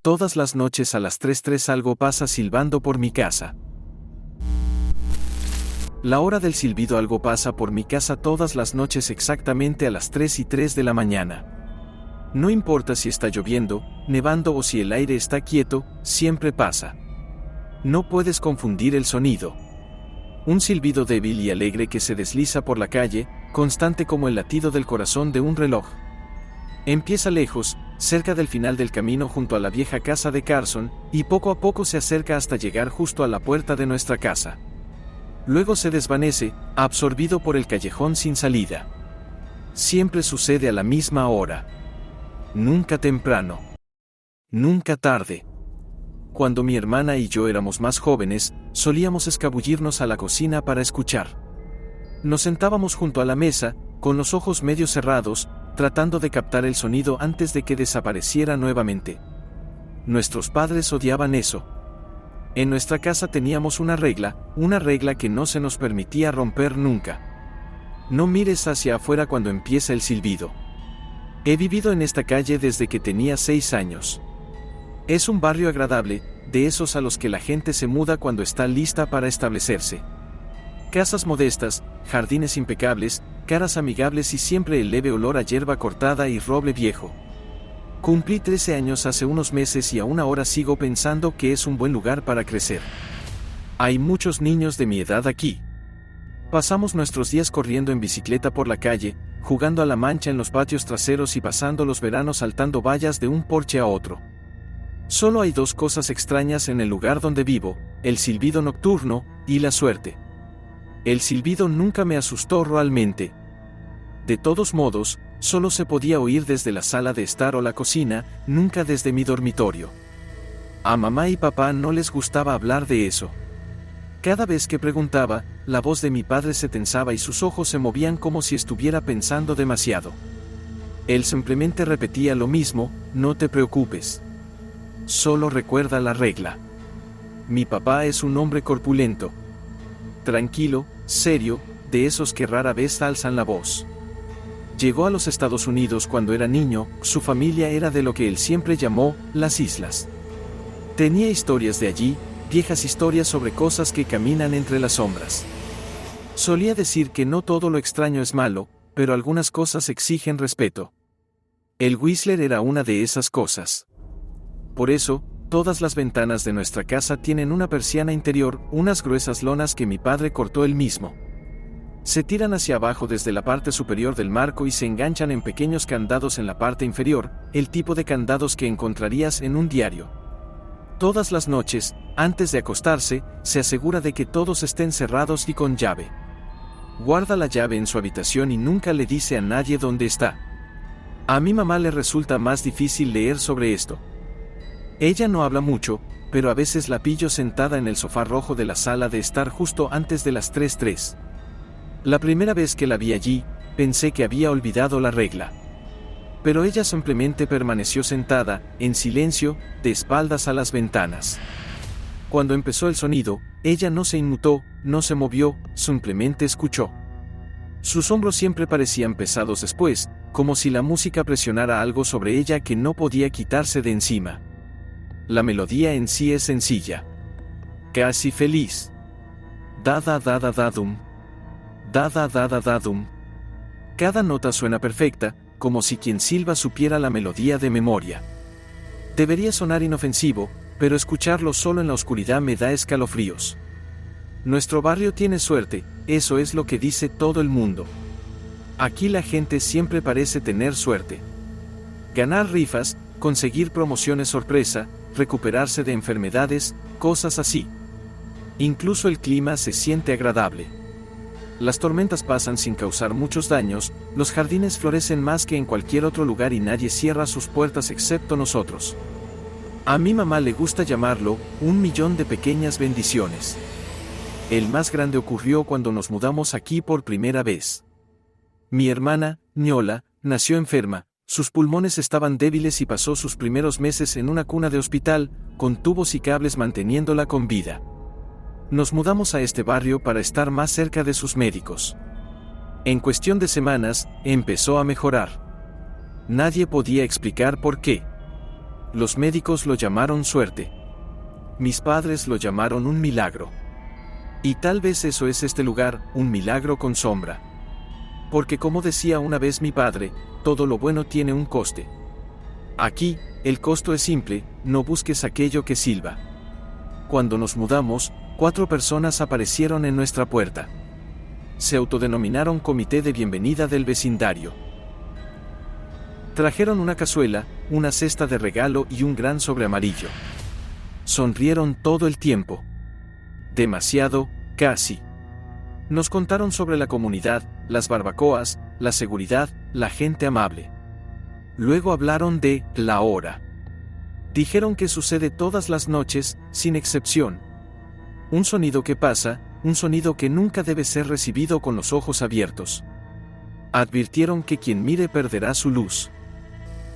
Todas las noches a las 3:03 algo pasa silbando por mi casa. La hora del silbido algo pasa por mi casa todas las noches exactamente a las 3:03 de la mañana. No importa si está lloviendo, nevando o si el aire está quieto, siempre pasa. No puedes confundir el sonido. Un silbido débil y alegre que se desliza por la calle, constante como el latido del corazón de un reloj. Empieza lejos, cerca del final del camino junto a la vieja casa de Carson, y poco a poco se acerca hasta llegar justo a la puerta de nuestra casa. Luego se desvanece, absorbido por el callejón sin salida. Siempre sucede a la misma hora. Nunca temprano. Nunca tarde. Cuando mi hermana y yo éramos más jóvenes, solíamos escabullirnos a la cocina para escuchar. Nos sentábamos junto a la mesa, con los ojos medio cerrados, tratando de captar el sonido antes de que desapareciera nuevamente. Nuestros padres odiaban eso. En nuestra casa teníamos una regla que no se nos permitía romper nunca. No mires hacia afuera cuando empieza el silbido. He vivido en esta calle desde que tenía 6 años. Es un barrio agradable, de esos a los que la gente se muda cuando está lista para establecerse. Casas modestas, jardines impecables, caras amigables y siempre el leve olor a hierba cortada y roble viejo. Cumplí 13 años hace unos meses y aún ahora sigo pensando que es un buen lugar para crecer. Hay muchos niños de mi edad aquí. Pasamos nuestros días corriendo en bicicleta por la calle, jugando a la mancha en los patios traseros y pasando los veranos saltando vallas de un porche a otro. Solo hay 2 cosas extrañas en el lugar donde vivo, el silbido nocturno y la suerte. El silbido nunca me asustó realmente. De todos modos, solo se podía oír desde la sala de estar o la cocina, nunca desde mi dormitorio. A mamá y papá no les gustaba hablar de eso. Cada vez que preguntaba, la voz de mi padre se tensaba y sus ojos se movían como si estuviera pensando demasiado. Él simplemente repetía lo mismo: no te preocupes. Solo recuerda la regla. Mi papá es un hombre corpulento. Tranquilo, serio, de esos que rara vez alzan la voz. Llegó a los Estados Unidos cuando era niño, su familia era de lo que él siempre llamó las islas. Tenía historias de allí, viejas historias sobre cosas que caminan entre las sombras. Solía decir que no todo lo extraño es malo, pero algunas cosas exigen respeto. El Whistler era una de esas cosas. Por eso, todas las ventanas de nuestra casa tienen una persiana interior, unas gruesas lonas que mi padre cortó él mismo. Se tiran hacia abajo desde la parte superior del marco y se enganchan en pequeños candados en la parte inferior, el tipo de candados que encontrarías en un diario. Todas las noches, antes de acostarse, se asegura de que todos estén cerrados y con llave. Guarda la llave en su habitación y nunca le dice a nadie dónde está. A mi mamá le resulta más difícil leer sobre esto. Ella no habla mucho, pero a veces la pillo sentada en el sofá rojo de la sala de estar justo antes de las 3:03. La primera vez que la vi allí, pensé que había olvidado la regla. Pero ella simplemente permaneció sentada, en silencio, de espaldas a las ventanas. Cuando empezó el sonido, ella no se inmutó, no se movió, simplemente escuchó. Sus hombros siempre parecían pesados después, como si la música presionara algo sobre ella que no podía quitarse de encima. La melodía en sí es sencilla. Casi feliz. Da-da-da-da-da-dum. Da-da-da-da-da-dum. Cada nota suena perfecta, como si quien silba supiera la melodía de memoria. Debería sonar inofensivo, pero escucharlo solo en la oscuridad me da escalofríos. Nuestro barrio tiene suerte, eso es lo que dice todo el mundo. Aquí la gente siempre parece tener suerte. Ganar rifas, conseguir promociones sorpresa, recuperarse de enfermedades, cosas así. Incluso el clima se siente agradable. Las tormentas pasan sin causar muchos daños, los jardines florecen más que en cualquier otro lugar y nadie cierra sus puertas excepto nosotros. A mi mamá le gusta llamarlo 1.000.000 de pequeñas bendiciones. El más grande ocurrió cuando nos mudamos aquí por primera vez. Mi hermana, Ñola, nació enferma. Sus pulmones estaban débiles y pasó sus primeros meses en una cuna de hospital, con tubos y cables manteniéndola con vida. Nos mudamos a este barrio para estar más cerca de sus médicos. En cuestión de semanas, empezó a mejorar. Nadie podía explicar por qué. Los médicos lo llamaron suerte. Mis padres lo llamaron un milagro. Y tal vez eso es este lugar, un milagro con sombra. Porque como decía una vez mi padre, todo lo bueno tiene un coste. Aquí, el costo es simple, no busques aquello que silba. Cuando nos mudamos, 4 personas aparecieron en nuestra puerta. Se autodenominaron Comité de Bienvenida del Vecindario. Trajeron una cazuela, una cesta de regalo y un gran sobre amarillo. Sonrieron todo el tiempo. Demasiado, casi. Nos contaron sobre la comunidad, las barbacoas, la seguridad, la gente amable. Luego hablaron de la hora. Dijeron que sucede todas las noches, sin excepción. Un sonido que pasa, un sonido que nunca debe ser recibido con los ojos abiertos. Advirtieron que quien mire perderá su luz.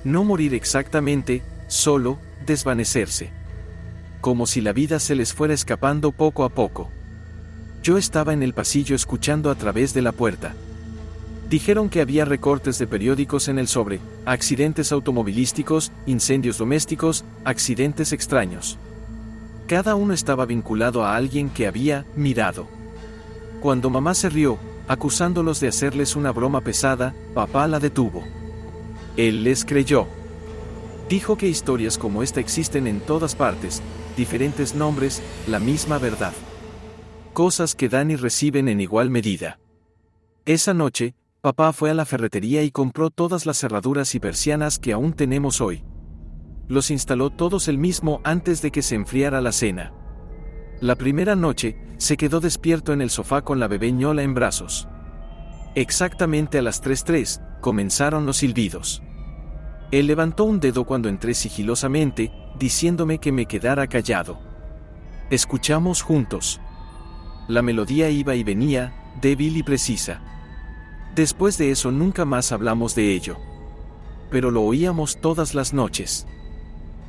No morir exactamente, solo desvanecerse. Como si la vida se les fuera escapando poco a poco. Yo estaba en el pasillo escuchando a través de la puerta. Dijeron que había recortes de periódicos en el sobre, accidentes automovilísticos, incendios domésticos, accidentes extraños. Cada uno estaba vinculado a alguien que había mirado. Cuando mamá se rió, acusándolos de hacerles una broma pesada, papá la detuvo. Él les creyó. Dijo que historias como esta existen en todas partes, diferentes nombres, la misma verdad. Cosas que dan y reciben en igual medida. Esa noche, papá fue a la ferretería y compró todas las cerraduras y persianas que aún tenemos hoy. Los instaló todos él mismo antes de que se enfriara la cena. La primera noche, se quedó despierto en el sofá con la bebé Ñola en brazos. Exactamente a las 3:03, comenzaron los silbidos. Él levantó un dedo cuando entré sigilosamente, diciéndome que me quedara callado. Escuchamos juntos. La melodía iba y venía, débil y precisa. Después de eso nunca más hablamos de ello. Pero lo oíamos todas las noches.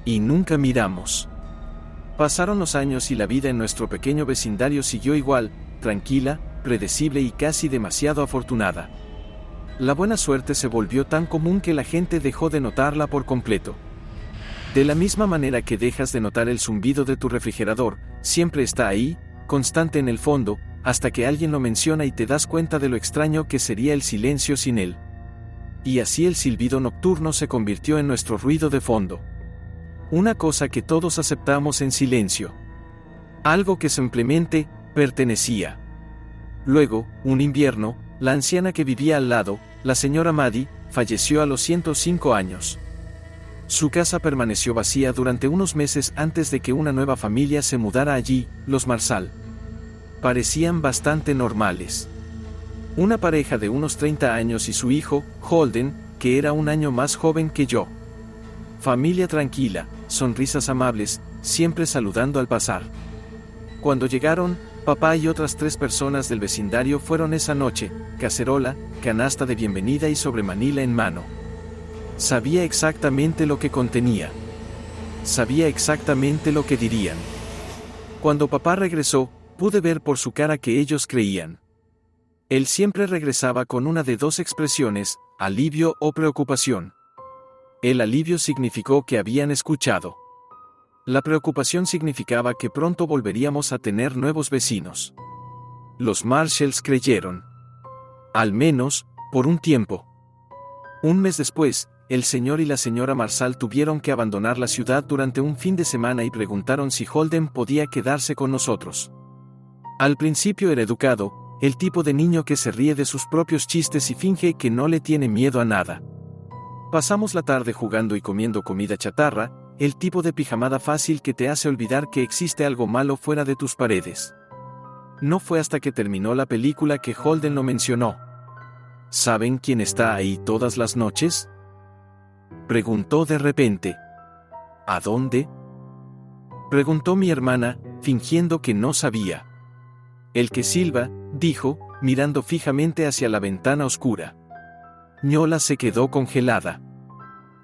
Y nunca miramos. Pasaron los años y la vida en nuestro pequeño vecindario siguió igual, tranquila, predecible y casi demasiado afortunada. La buena suerte se volvió tan común que la gente dejó de notarla por completo. De la misma manera que dejas de notar el zumbido de tu refrigerador, siempre está ahí, constante en el fondo, hasta que alguien lo menciona y te das cuenta de lo extraño que sería el silencio sin él. Y así el silbido nocturno se convirtió en nuestro ruido de fondo. Una cosa que todos aceptamos en silencio. Algo que simplemente pertenecía. Luego, un invierno, la anciana que vivía al lado, la señora Maddie, falleció a los 105 años. Su casa permaneció vacía durante unos meses antes de que una nueva familia se mudara allí, los Marsal. Parecían bastante normales. Una pareja de unos 30 años y su hijo, Holden, que era un año más joven que yo. Familia tranquila, sonrisas amables, siempre saludando al pasar. Cuando llegaron, papá y otras 3 personas del vecindario fueron esa noche, cacerola, canasta de bienvenida y sobremanila en mano. Sabía exactamente lo que contenía. Sabía exactamente lo que dirían. Cuando papá regresó, pude ver por su cara que ellos creían. Él siempre regresaba con una de 2 expresiones, alivio o preocupación. El alivio significó que habían escuchado. La preocupación significaba que pronto volveríamos a tener nuevos vecinos. Los Marshalls creyeron. Al menos, por un tiempo. Un mes después, el señor y la señora Marsal tuvieron que abandonar la ciudad durante un fin de semana y preguntaron si Holden podía quedarse con nosotros. Al principio era educado, el tipo de niño que se ríe de sus propios chistes y finge que no le tiene miedo a nada. Pasamos la tarde jugando y comiendo comida chatarra, el tipo de pijamada fácil que te hace olvidar que existe algo malo fuera de tus paredes. No fue hasta que terminó la película que Holden lo mencionó. ¿Saben quién está ahí todas las noches?, preguntó de repente. ¿A dónde?, preguntó mi hermana, fingiendo que no sabía. El que silba, dijo, mirando fijamente hacia la ventana oscura. Ñola se quedó congelada.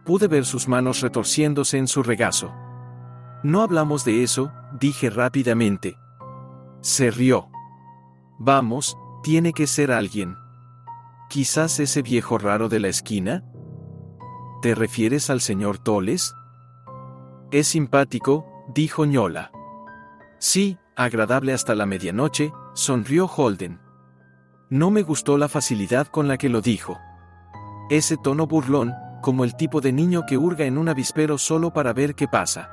Pude ver sus manos retorciéndose en su regazo. No hablamos de eso, dije rápidamente. Se rió. Vamos, tiene que ser alguien. ¿Quizás ese viejo raro de la esquina? ¿Te refieres al señor Toles? Es simpático, dijo Ñola. Sí, agradable hasta la medianoche, sonrió Holden. No me gustó la facilidad con la que lo dijo. Ese tono burlón, como el tipo de niño que hurga en un avispero solo para ver qué pasa.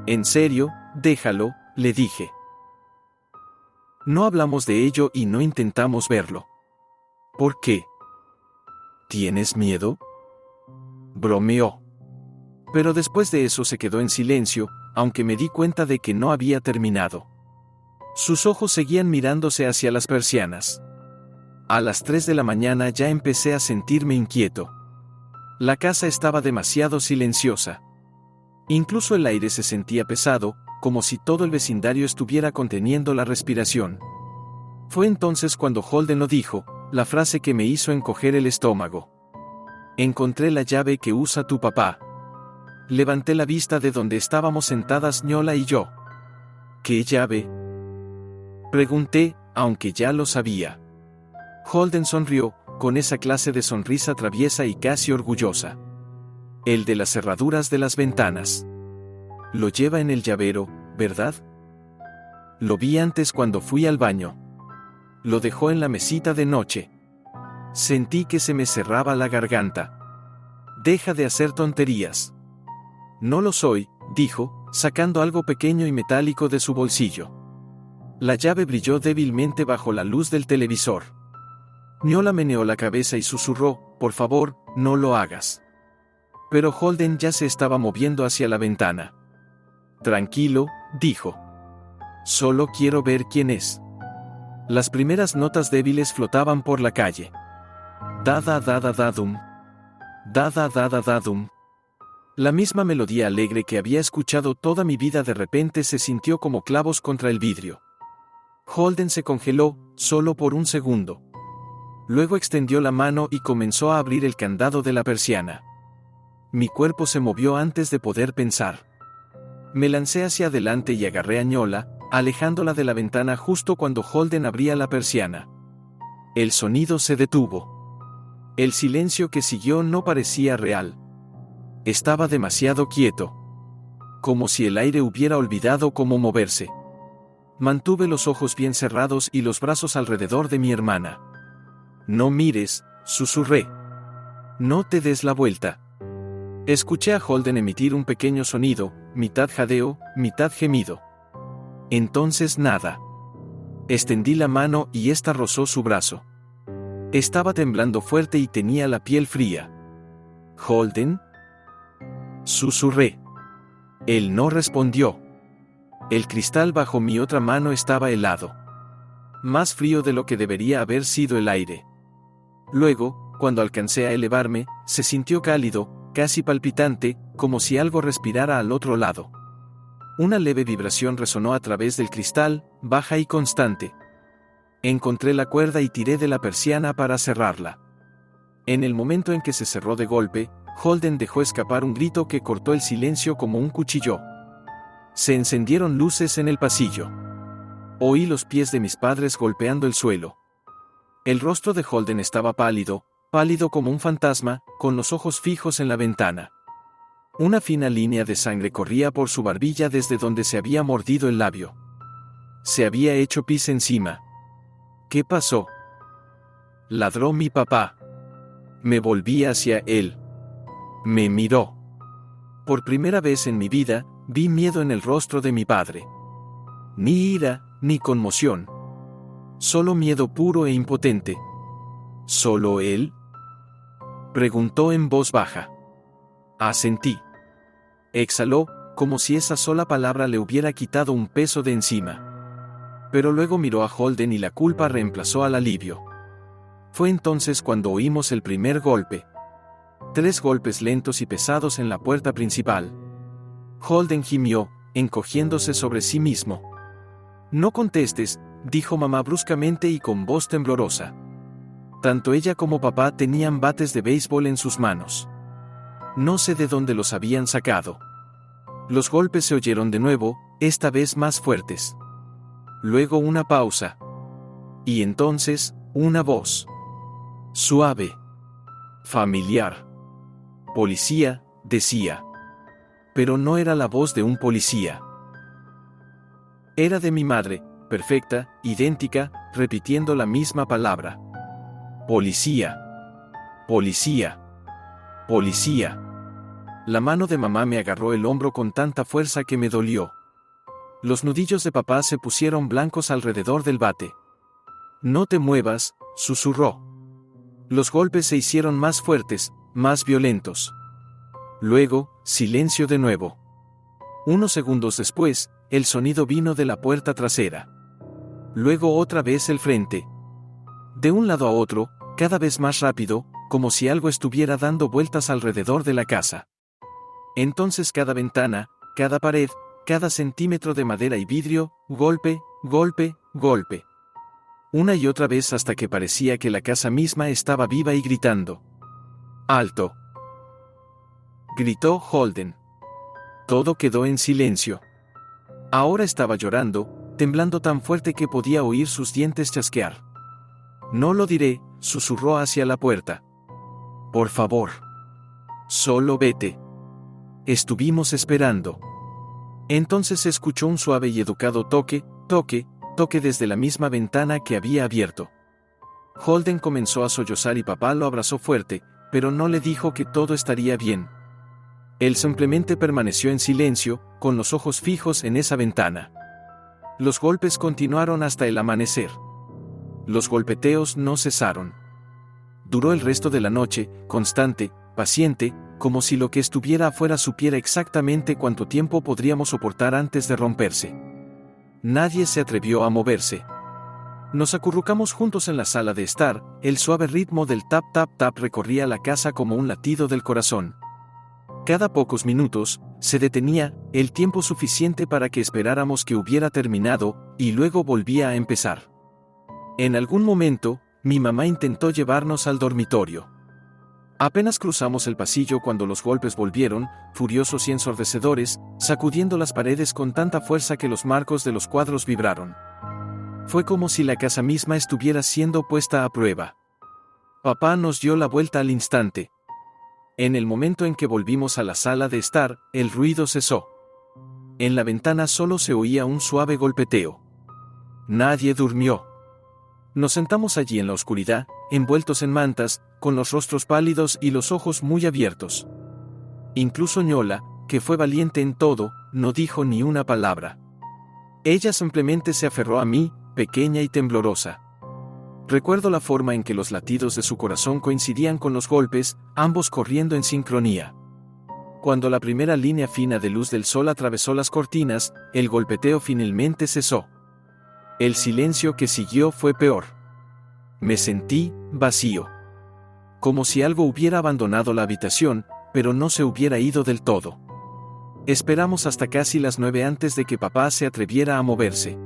En serio, déjalo, le dije. No hablamos de ello y no intentamos verlo. ¿Por qué? ¿Tienes miedo? Bromeó. Pero después de eso se quedó en silencio, aunque me di cuenta de que no había terminado. Sus ojos seguían mirándose hacia las persianas. A las 3 de la mañana ya empecé a sentirme inquieto. La casa estaba demasiado silenciosa. Incluso el aire se sentía pesado, como si todo el vecindario estuviera conteniendo la respiración. Fue entonces cuando Holden lo dijo, la frase que me hizo encoger el estómago. Encontré la llave que usa tu papá. Levanté la vista de donde estábamos sentadas Ñola y yo. ¿Qué llave? Pregunté, aunque ya lo sabía. Holden sonrió, con esa clase de sonrisa traviesa y casi orgullosa. El de las cerraduras de las ventanas. Lo lleva en el llavero, ¿verdad? Lo vi antes cuando fui al baño. Lo dejó en la mesita de noche. Sentí que se me cerraba la garganta. Deja de hacer tonterías. No lo soy, dijo, sacando algo pequeño y metálico de su bolsillo. La llave brilló débilmente bajo la luz del televisor. Ñola meneó la cabeza y susurró, por favor, no lo hagas. Pero Holden ya se estaba moviendo hacia la ventana. Tranquilo, dijo. Solo quiero ver quién es. Las primeras notas débiles flotaban por la calle. Da-da-da-da-da-dum. Da-da-da-da-da-dum. La misma melodía alegre que había escuchado toda mi vida de repente se sintió como clavos contra el vidrio. Holden se congeló, solo por un segundo. Luego extendió la mano y comenzó a abrir el candado de la persiana. Mi cuerpo se movió antes de poder pensar. Me lancé hacia adelante y agarré a Ñola, alejándola de la ventana justo cuando Holden abría la persiana. El sonido se detuvo. El silencio que siguió no parecía real. Estaba demasiado quieto. Como si el aire hubiera olvidado cómo moverse. Mantuve los ojos bien cerrados y los brazos alrededor de mi hermana. No mires, susurré. No te des la vuelta. Escuché a Holden emitir un pequeño sonido, mitad jadeo, mitad gemido. Entonces nada. Extendí la mano y ésta rozó su brazo. Estaba temblando fuerte y tenía la piel fría. ¿Holden? Susurré. Él no respondió. El cristal bajo mi otra mano estaba helado. Más frío de lo que debería haber sido el aire. Luego, cuando alcancé a elevarme, se sintió cálido, casi palpitante, como si algo respirara al otro lado. Una leve vibración resonó a través del cristal, baja y constante. Encontré la cuerda y tiré de la persiana para cerrarla. En el momento en que se cerró de golpe, Holden dejó escapar un grito que cortó el silencio como un cuchillo. Se encendieron luces en el pasillo. Oí los pies de mis padres golpeando el suelo. El rostro de Holden estaba pálido, pálido como un fantasma, con los ojos fijos en la ventana. Una fina línea de sangre corría por su barbilla desde donde se había mordido el labio. Se había hecho pis encima. ¿Qué pasó? Ladró mi papá. Me volví hacia él. Me miró. Por primera vez en mi vida, vi miedo en el rostro de mi padre. Ni ira, ni conmoción. Solo miedo puro e impotente. ¿Solo él? Preguntó en voz baja. Asentí. Exhaló, como si esa sola palabra le hubiera quitado un peso de encima. Pero luego miró a Holden y la culpa reemplazó al alivio. Fue entonces cuando oímos el primer golpe. 3 golpes lentos y pesados en la puerta principal. Holden gimió, encogiéndose sobre sí mismo. No contestes, dijo mamá bruscamente y con voz temblorosa. Tanto ella como papá tenían bates de béisbol en sus manos. No sé de dónde los habían sacado. Los golpes se oyeron de nuevo, esta vez más fuertes. Luego una pausa. Y entonces, una voz. Suave. Familiar. Policía, decía. pero no era la voz de un policía. Era de mi madre, perfecta, idéntica, repitiendo la misma palabra. Policía. Policía. Policía. La mano de mamá me agarró el hombro con tanta fuerza que me dolió. Los nudillos de papá se pusieron blancos alrededor del bate. No te muevas, susurró. Los golpes se hicieron más fuertes, más violentos. Luego, silencio de nuevo. Unos segundos después, el sonido vino de la puerta trasera. Luego otra vez el frente. De un lado a otro, cada vez más rápido, como si algo estuviera dando vueltas alrededor de la casa. Entonces cada ventana, cada pared, cada centímetro de madera y vidrio, golpe, golpe, golpe. Una y otra vez hasta que parecía que la casa misma estaba viva y gritando. ¡Alto!, gritó Holden. Todo quedó en silencio. Ahora estaba llorando, temblando tan fuerte que podía oír sus dientes chasquear. No lo diré, susurró hacia la puerta. Por favor. Solo vete. Estuvimos esperando. Entonces se escuchó un suave y educado toque, toque, toque desde la misma ventana que había abierto. Holden comenzó a sollozar y papá lo abrazó fuerte, pero no le dijo que todo estaría bien. Él simplemente permaneció en silencio, con los ojos fijos en esa ventana. Los golpes continuaron hasta el amanecer. Los golpeteos no cesaron. Duró el resto de la noche, constante, paciente, como si lo que estuviera afuera supiera exactamente cuánto tiempo podríamos soportar antes de romperse. Nadie se atrevió a moverse. Nos acurrucamos juntos en la sala de estar, el suave ritmo del tap tap tap recorría la casa como un latido del corazón. Cada pocos minutos, se detenía, el tiempo suficiente para que esperáramos que hubiera terminado, y luego volvía a empezar. En algún momento, mi mamá intentó llevarnos al dormitorio. Apenas cruzamos el pasillo cuando los golpes volvieron, furiosos y ensordecedores, sacudiendo las paredes con tanta fuerza que los marcos de los cuadros vibraron. Fue como si la casa misma estuviera siendo puesta a prueba. Papá nos dio la vuelta al instante. En el momento en que volvimos a la sala de estar, el ruido cesó. En la ventana solo se oía un suave golpeteo. Nadie durmió. Nos sentamos allí en la oscuridad, envueltos en mantas, con los rostros pálidos y los ojos muy abiertos. Incluso Ñola, que fue valiente en todo, no dijo ni una palabra. Ella simplemente se aferró a mí, pequeña y temblorosa. Recuerdo la forma en que los latidos de su corazón coincidían con los golpes, ambos corriendo en sincronía. Cuando la primera línea fina de luz del sol atravesó las cortinas, el golpeteo finalmente cesó. El silencio que siguió fue peor. Me sentí vacío. Como si algo hubiera abandonado la habitación, pero no se hubiera ido del todo. Esperamos hasta casi las 9 antes de que papá se atreviera a moverse.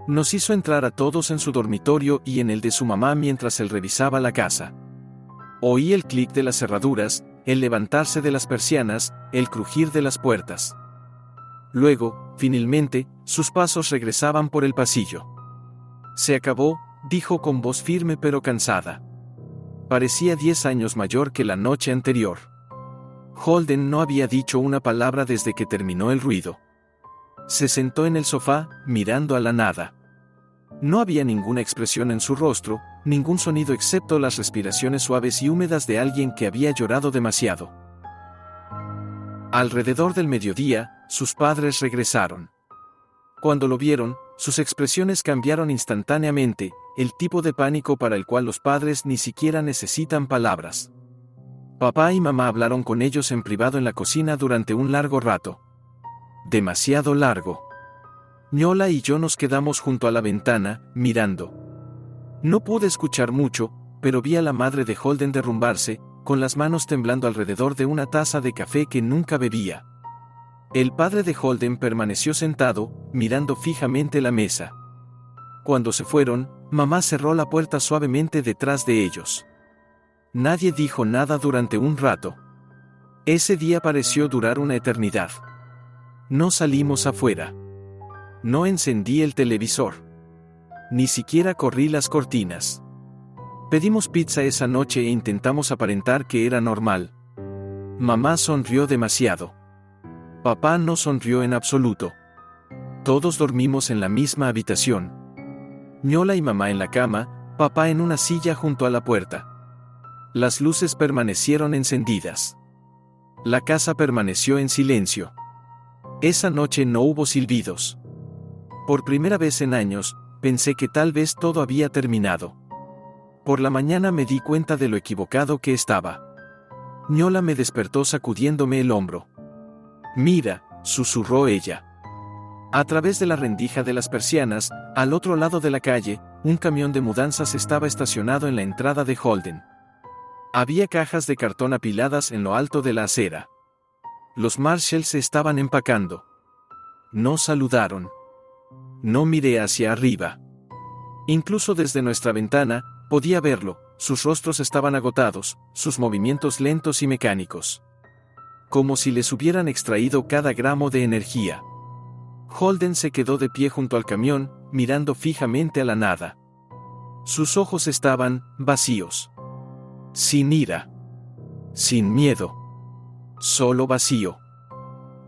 Nos hizo entrar a todos en su dormitorio y en el de su mamá mientras él revisaba la casa. Oí el clic de las cerraduras, el levantarse de las persianas, el crujir de las puertas. Luego, finalmente, sus pasos regresaban por el pasillo. Se acabó, dijo con voz firme pero cansada. Parecía 10 años mayor que la noche anterior. Holden no había dicho una palabra desde que terminó el ruido. Se sentó en el sofá, mirando a la nada. No había ninguna expresión en su rostro, ningún sonido excepto las respiraciones suaves y húmedas de alguien que había llorado demasiado. Alrededor del mediodía, sus padres regresaron. Cuando lo vieron, sus expresiones cambiaron instantáneamente, el tipo de pánico para el cual los padres ni siquiera necesitan palabras. Papá y mamá hablaron con ellos en privado en la cocina durante un largo rato. Demasiado largo. Ñola y yo nos quedamos junto a la ventana, mirando. No pude escuchar mucho, pero vi a la madre de Holden derrumbarse, con las manos temblando alrededor de una taza de café que nunca bebía. El padre de Holden permaneció sentado, mirando fijamente la mesa. Cuando se fueron, mamá cerró la puerta suavemente detrás de ellos. Nadie dijo nada durante un rato. Ese día pareció durar una eternidad. No salimos afuera. No encendí el televisor. Ni siquiera corrí las cortinas. Pedimos pizza esa noche e intentamos aparentar que era normal. Mamá sonrió demasiado. Papá no sonrió en absoluto. Todos dormimos en la misma habitación. Ñola y mamá en la cama, papá en una silla junto a la puerta. Las luces permanecieron encendidas. La casa permaneció en silencio. Esa noche no hubo silbidos. Por primera vez en años, pensé que tal vez todo había terminado. Por la mañana me di cuenta de lo equivocado que estaba. Ñola me despertó sacudiéndome el hombro. «Mira», susurró ella. A través de la rendija de las persianas, al otro lado de la calle, un camión de mudanzas estaba estacionado en la entrada de Holden. Había cajas de cartón apiladas en lo alto de la acera. Los Marshalls se estaban empacando. No saludaron. No miré hacia arriba. Incluso desde nuestra ventana, podía verlo, sus rostros estaban agotados, sus movimientos lentos y mecánicos. Como si les hubieran extraído cada gramo de energía. Holden se quedó de pie junto al camión, mirando fijamente a la nada. Sus ojos estaban vacíos. Sin ira. Sin miedo. Solo vacío.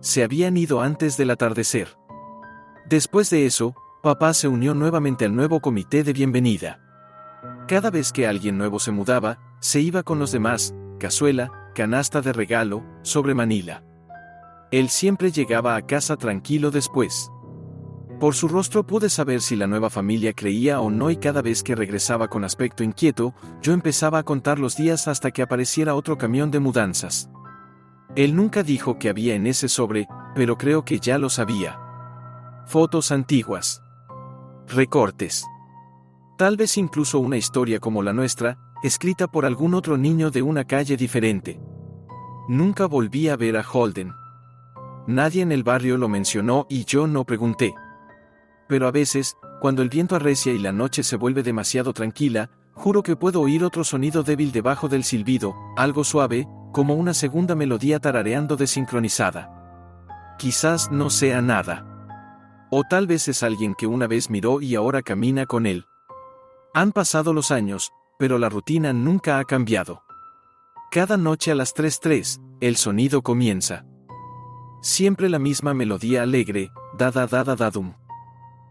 Se habían ido antes del atardecer. Después de eso, papá se unió nuevamente al nuevo comité de bienvenida. Cada vez que alguien nuevo se mudaba, se iba con los demás, cazuela, canasta de regalo, sobre Manila. Él siempre llegaba a casa tranquilo después. Por su rostro pude saber si la nueva familia creía o no y cada vez que regresaba con aspecto inquieto, yo empezaba a contar los días hasta que apareciera otro camión de mudanzas. Él nunca dijo qué había en ese sobre, pero creo que ya lo sabía. Fotos antiguas. Recortes. Tal vez incluso una historia como la nuestra, escrita por algún otro niño de una calle diferente. Nunca volví a ver a Holden. Nadie en el barrio lo mencionó y yo no pregunté. Pero a veces, cuando el viento arrecia y la noche se vuelve demasiado tranquila, juro que puedo oír otro sonido débil debajo del silbido, algo suave, como una segunda melodía tarareando desincronizada. Quizás no sea nada. O tal vez es alguien que una vez miró y ahora camina con él. Han pasado los años, pero la rutina nunca ha cambiado. Cada noche a las 3:03, el sonido comienza. Siempre la misma melodía alegre, da-da-da-da-da-dum.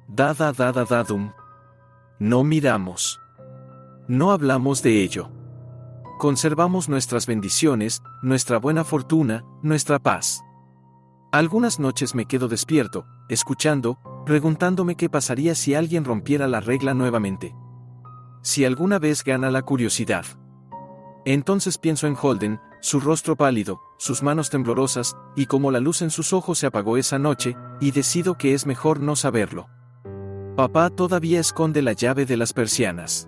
Da-da-da-da-da-dum. No miramos. No hablamos de ello. Conservamos nuestras bendiciones, nuestra buena fortuna, nuestra paz. Algunas noches me quedo despierto, escuchando, preguntándome qué pasaría si alguien rompiera la regla nuevamente. Si alguna vez gana la curiosidad. Entonces pienso en Holden, su rostro pálido, sus manos temblorosas, y como la luz en sus ojos se apagó esa noche, y decido que es mejor no saberlo. Papá todavía esconde la llave de las persianas.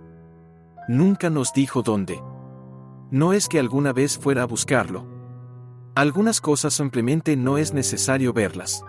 Nunca nos dijo dónde. No es que alguna vez fuera a buscarlo. Algunas cosas simplemente no es necesario verlas.